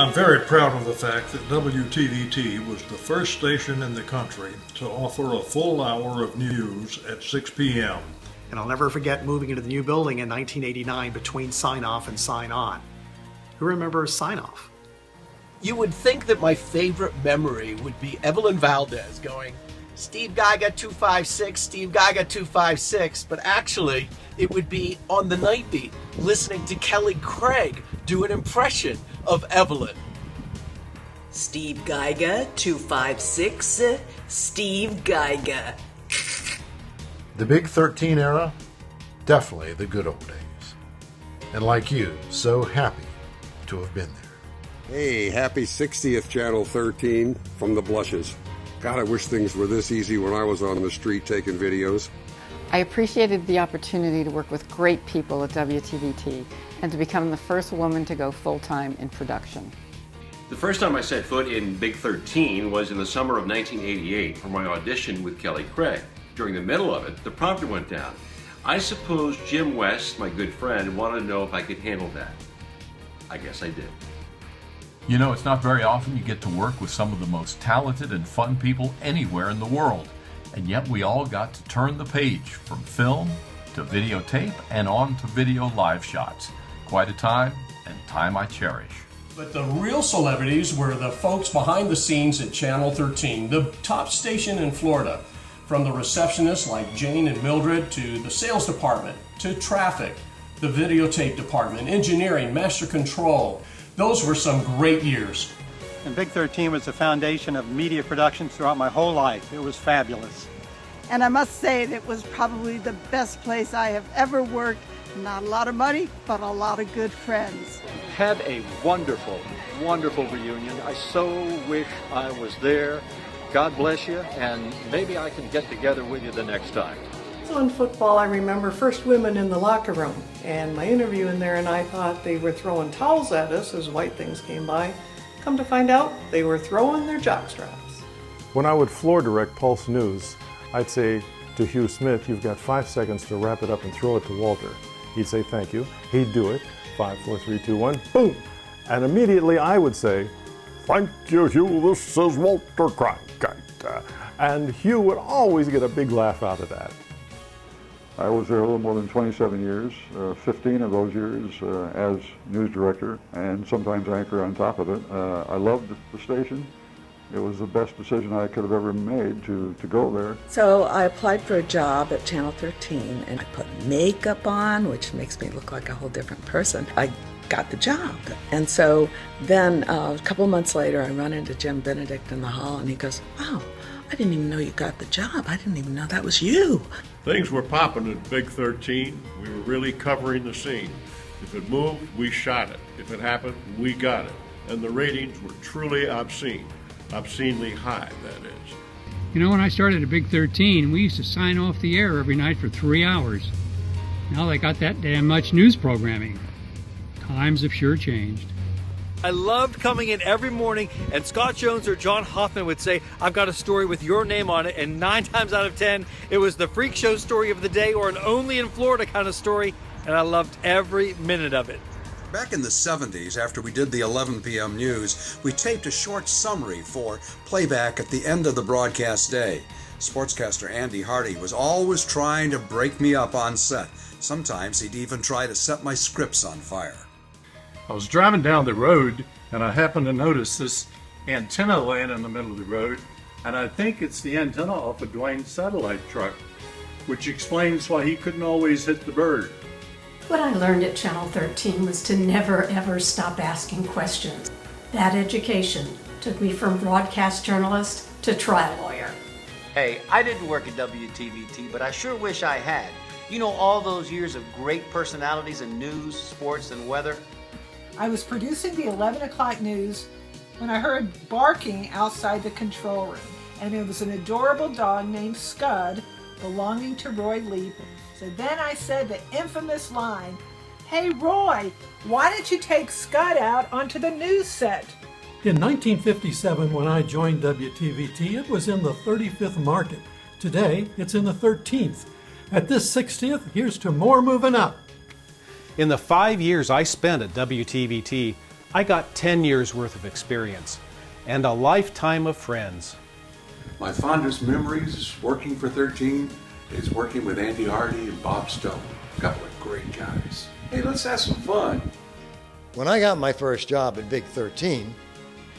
I'm very proud of the fact that WTVT was the first station in the country to offer a full hour of news at 6 p.m. And I'll never forget moving into the new building in 1989 between sign-off and sign-on. Who remembers sign-off? You would think that my favorite memory would be Evelyn Valdez going, Steve Geiger 256, Steve Geiger 256, but actually it would be on the night beat listening to Kelly Craig do an impression of Evelyn. Steve Geiger 256, Steve Geiger. The Big 13 era, definitely the good old days. And like you, so happy to have been there. Hey, happy 60th Channel 13 from the Blushes. God, I wish things were this easy when I was on the street taking videos. I appreciated the opportunity to work with great people at WTVT and to become the first woman to go full-time in production. The first time I set foot in Big 13 was in the summer of 1988 for my audition with Kelly Craig. During the middle of it, the prompter went down. I suppose Jim West, my good friend, wanted to know if I could handle that. I guess I did. You know, it's not very often you get to work with some of the most talented and fun people anywhere in the world. And yet we all got to turn the page from film to videotape and on to video live shots. Quite a time, and time I cherish. But the real celebrities were the folks behind the scenes at Channel 13, the top station in Florida. From the receptionists like Jane and Mildred to the sales department, to traffic, the videotape department, engineering, master control. Those were some great years. And Big 13 was the foundation of media production throughout my whole life. It was fabulous. And I must say it was probably the best place I have ever worked. Not a lot of money, but a lot of good friends. Had a wonderful, wonderful reunion. I so wish I was there. God bless you, and maybe I can get together with you the next time. So in football, I remember first women in the locker room, and my interview in there, and I thought they were throwing towels at us as white things came by. Come to find out, they were throwing their jockstraps. When I would floor direct Pulse News, I'd say to Hugh Smith, you've got 5 seconds to wrap it up and throw it to Walter. He'd say thank you. He'd do it. 5, 4, 3, 2, 1, boom! And immediately I would say, thank you, Hugh, this is Walter Cronkite. And Hugh would always get a big laugh out of that. I was there a little more than 27 years, 15 of those years as news director and sometimes anchor on top of it. I loved the station. It was the best decision I could have ever made to go there. So I applied for a job at Channel 13 and I put makeup on, which makes me look like a whole different person. I got the job. And so then a couple months later I run into Jim Benedict in the hall and he goes, wow, I didn't even know you got the job. I didn't even know that was you. Things were popping at Big 13. We were really covering the scene. If it moved, we shot it. If it happened, we got it. And the ratings were truly obscene. Obscenely high, that is. You know, when I started at Big 13, we used to sign off the air every night for 3 hours. Now they got that damn much news programming. Times have sure changed. I loved coming in every morning and Scott Jones or John Hoffman would say, I've got a story with your name on it, and 9 times out of 10 it was the freak show story of the day or an only in Florida kind of story, and I loved every minute of it. Back in the 70s, after we did the 11 p.m. news, we taped a short summary for playback at the end of the broadcast day. Sportscaster Andy Hardy was always trying to break me up on set. Sometimes he'd even try to set my scripts on fire. I was driving down the road and I happened to notice this antenna laying in the middle of the road, and I think it's the antenna off of Dwayne's satellite truck, which explains why he couldn't always hit the bird. What I learned at Channel 13 was to never ever stop asking questions. That education took me from broadcast journalist to trial lawyer. Hey, I didn't work at WTVT, but I sure wish I had. You know, all those years of great personalities in news, sports, and weather. I was producing the 11 o'clock news when I heard barking outside the control room, and it was an adorable dog named Scud belonging to Roy Leap. So then I said the infamous line, "Hey Roy, why didn't you take Scud out onto the news set?" In 1957, when I joined WTVT, it was in the 35th market. Today, it's in the 13th. At this 60th, here's to more moving up. In the 5 years I spent at WTVT, I got 10 years worth of experience and a lifetime of friends. My fondest memories working for 13 is working with Andy Hardy and Bob Stone, a couple of great guys. Hey, let's have some fun. When I got my first job at Big 13,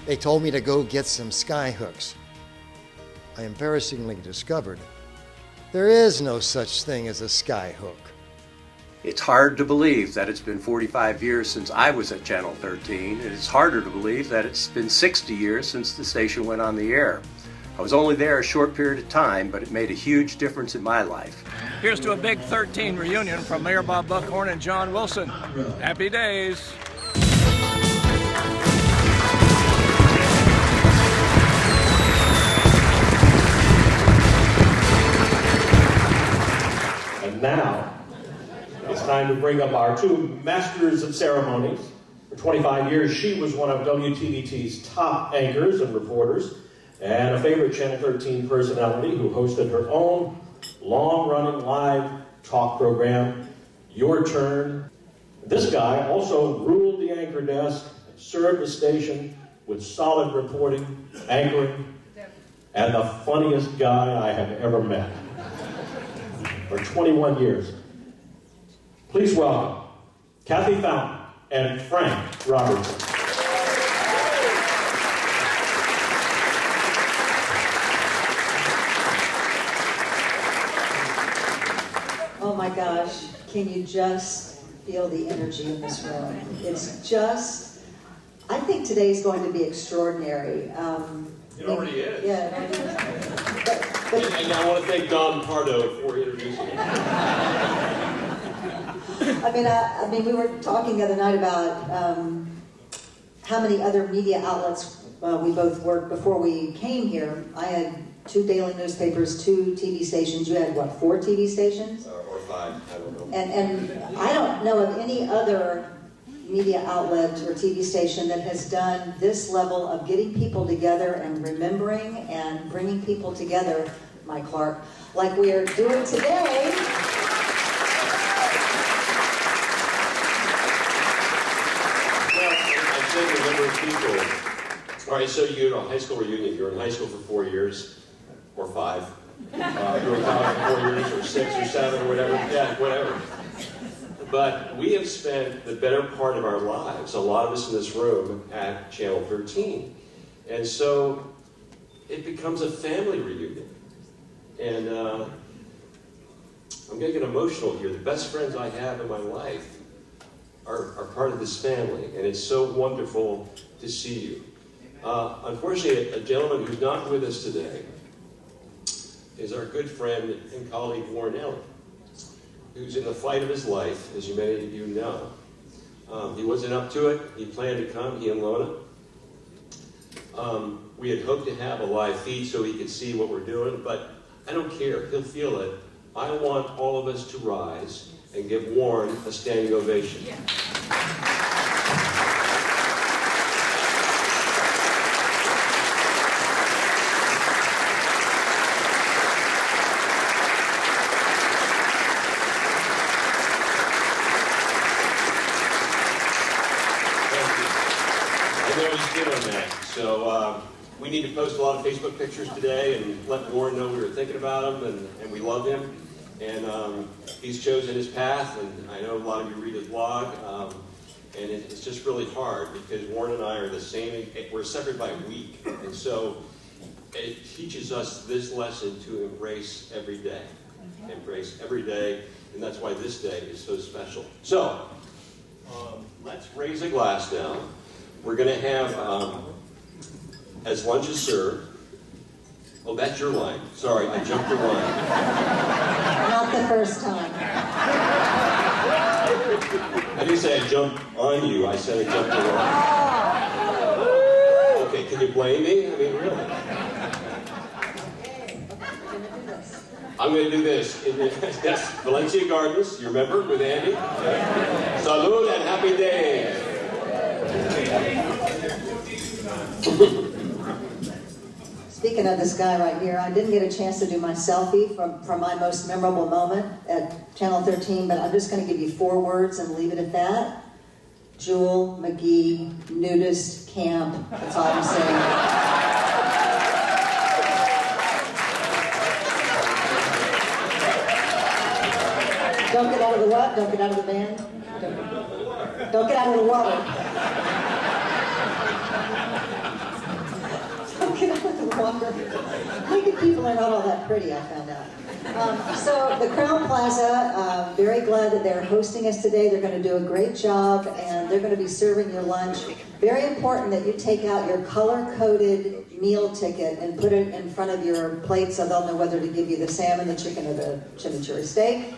they told me to go get some sky hooks. I embarrassingly discovered there is no such thing as a sky hook. It's hard to believe that it's been 45 years since I was at Channel 13, and it's harder to believe that it's been 60 years since the station went on the air. I was only there a short period of time, but it made a huge difference in my life. Here's to a Big 13 reunion from Mayor Bob Buckhorn and John Wilson. Happy days. And now, it's time to bring up our two masters of ceremonies. For 25 years, she was one of WTVT's top anchors and reporters, and a favorite Channel 13 personality who hosted her own long-running live talk program, Your Turn. This guy also ruled the anchor desk and served the station with solid reporting, anchoring, and the funniest guy I have ever met. For 21 years. Please welcome Kathy Fountain and Frank Robertson. Oh my gosh, can you just feel the energy in this room? It's just, I think today's going to be extraordinary. It already is. Yeah, it already is. And I want to thank Don Pardo for introducing me. I mean, we were talking the other night about how many other media outlets we both worked before we came here. I had 2 daily newspapers, 2 TV stations. You had, what, 4 TV stations? Or 5, I don't know. And I don't know of any other media outlet or TV station that has done this level of getting people together and remembering and bringing people together, Mike Clark, like we're doing today. I said a number of people. All right, so you know, high school reunion, you're in high school for 4 years, or 5. You're in college for 4 years, or 6 or 7 or whatever. Yeah, whatever. But we have spent the better part of our lives, a lot of us in this room, at Channel 13. And so it becomes a family reunion. And I'm going to get emotional here. The best friends I have in my life are part of this family, and it's so wonderful to see you. Unfortunately, a gentleman who's not with us today is our good friend and colleague, Warren Elly, who's in the fight of his life, as many of you know. He wasn't up to it. He planned to come, he and Lona. We had hoped to have a live feed so he could see what we're doing, but I don't care. He'll feel it. I want all of us to rise and give Warren a standing ovation. Yeah. So we need to post a lot of Facebook pictures today and let Warren know we were thinking about him and we love him. And he's chosen his path, and I know a lot of you read his blog. And it's just really hard because Warren and I are the same. We're separated by a week. And so it teaches us this lesson to embrace every day. Embrace every day. And that's why this day is so special. So let's raise a glass now. We're going to have, as lunch is served, oh, that's your line. Sorry, I jumped your line. Not the first time. I didn't say I jumped on you. I said I jumped your line. Okay, can you blame me? I mean, really? I'm going to do this. That's Valencia Gardens, you remember, with Andy? Okay. Salud and happy days. Speaking of this guy right here, I didn't get a chance to do my selfie from my most memorable moment at Channel 13, but I'm just going to give you 4 words and leave it at that. Jewel McGee nudist camp. That's all I'm saying. Don't get out of the what? Don't get out of the band? Don't get out of the water. Don't get out of the water. Naked people are not all that pretty, I found out. So the Crown Plaza, very glad that they're hosting us today. They're going to do a great job, and they're going to be serving your lunch. Very important that you take out your color-coded meal ticket and put it in front of your plate so they'll know whether to give you the salmon, the chicken, or the chimichurri steak.